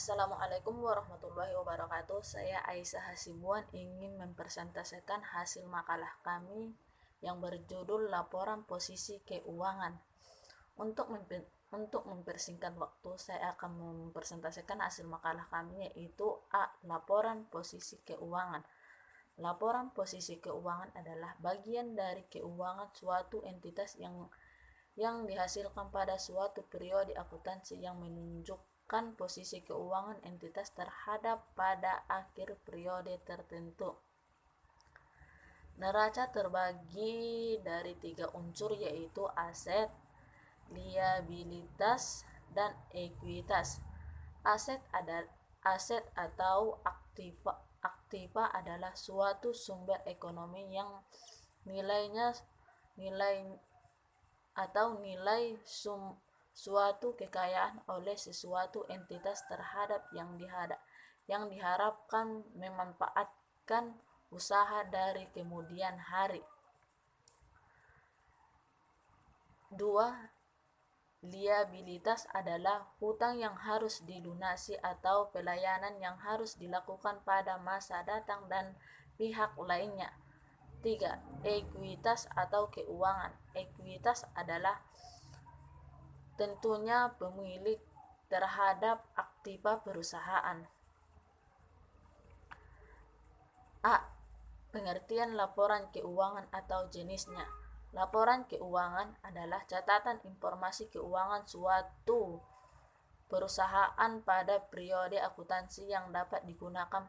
Assalamualaikum warahmatullahi wabarakatuh. Saya Aisyah Hasibuan ingin mempresentasikan hasil makalah kami yang berjudul Laporan Posisi Keuangan. Untuk mempersingkat waktu, saya akan mempresentasikan hasil makalah kami, yaitu A. Laporan posisi keuangan. Laporan posisi keuangan adalah bagian dari keuangan suatu entitas yang dihasilkan pada suatu periode akuntansi yang menunjukkan posisi keuangan entitas terhadap pada akhir periode tertentu. Neraca terbagi dari 3 unsur, yaitu aset, liabilitas, dan ekuitas. Aset atau aktiva adalah suatu sumber ekonomi yang nilai suatu kekayaan oleh sesuatu entitas terhadap yang diharapkan memanfaatkan usaha dari kemudian hari. 2. Liabilitas adalah hutang yang harus dilunasi atau pelayanan yang harus dilakukan pada masa datang dan pihak lainnya. 3. Ekuitas atau keuangan. Ekuitas adalah tentunya pemilik terhadap aktiva perusahaan. A. Pengertian laporan keuangan atau jenisnya. Laporan keuangan adalah catatan informasi keuangan suatu perusahaan pada periode akuntansi yang dapat digunakan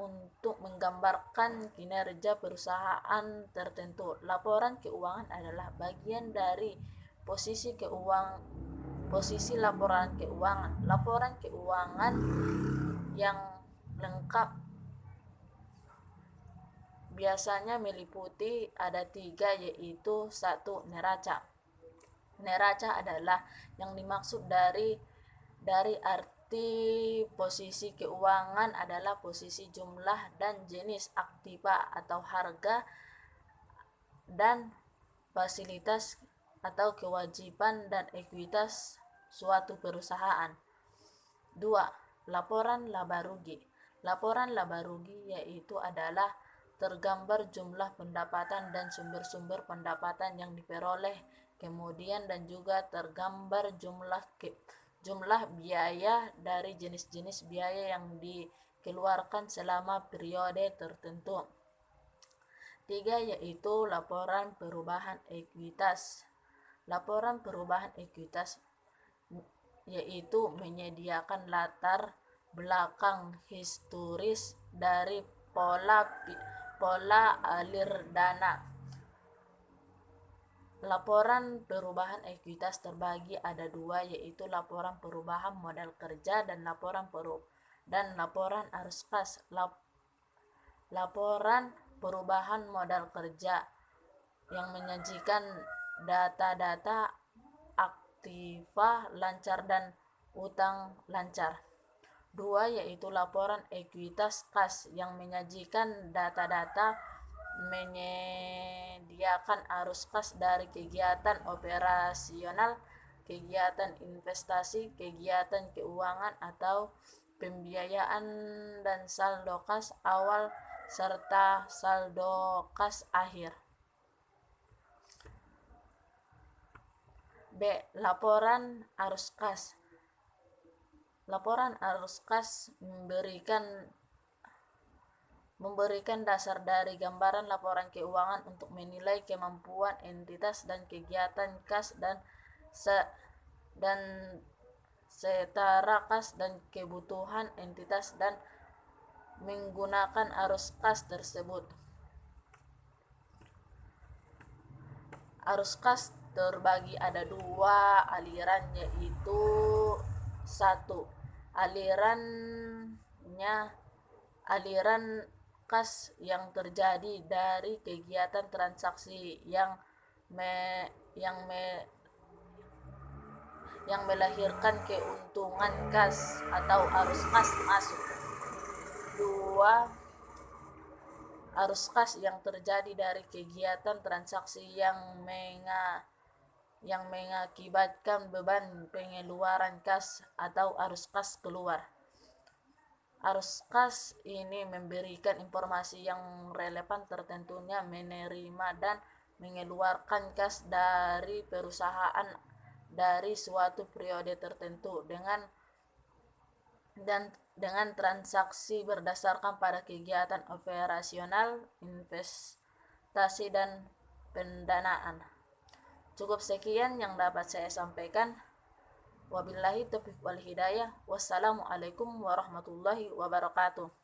untuk menggambarkan kinerja perusahaan tertentu. Laporan keuangan adalah bagian dari posisi laporan keuangan. Laporan keuangan yang lengkap biasanya meliputi ada 3, yaitu 1. Neraca. Neraca adalah yang dimaksud dari arti posisi keuangan adalah posisi jumlah dan jenis aktiva atau harga dan fasilitas atau kewajiban dan ekuitas suatu perusahaan. 2. Laporan laba rugi. Laporan laba rugi yaitu adalah tergambar jumlah pendapatan dan sumber-sumber pendapatan yang diperoleh kemudian, dan juga tergambar jumlah biaya dari jenis-jenis biaya yang dikeluarkan selama periode tertentu. 3. Yaitu laporan perubahan ekuitas. Laporan perubahan ekuitas yaitu menyediakan latar belakang historis dari pola alir dana. Laporan perubahan ekuitas terbagi ada 2, yaitu laporan perubahan modal kerja dan laporan arus kas. Laporan perubahan modal kerja yang menyajikan data-data aktiva lancar dan utang lancar. 2. Yaitu laporan ekuitas kas yang menyajikan data-data menyediakan arus kas dari kegiatan operasional, kegiatan investasi, kegiatan keuangan atau pembiayaan, dan saldo kas awal serta saldo kas akhir. B. Laporan arus kas. Laporan arus kas memberikan dasar dari gambaran laporan keuangan untuk menilai kemampuan entitas dan kegiatan kas dan setara kas dan kebutuhan entitas dan menggunakan arus kas tersebut. Arus kas terbagi ada 2 aliran, yaitu 1. Aliran kas yang terjadi dari kegiatan transaksi yang melahirkan keuntungan kas atau arus kas masuk. 2. Arus kas yang terjadi dari kegiatan transaksi yang yang mengakibatkan beban pengeluaran kas atau arus kas keluar. Arus kas ini memberikan informasi yang relevan, tertentunya menerima dan mengeluarkan kas dari perusahaan dari suatu periode tertentu dengan transaksi berdasarkan pada kegiatan operasional, investasi, dan pendanaan. Cukup sekian yang dapat saya sampaikan. Wabillahi taufiq wal hidayah. Wassalamualaikum warahmatullahi wabarakatuh.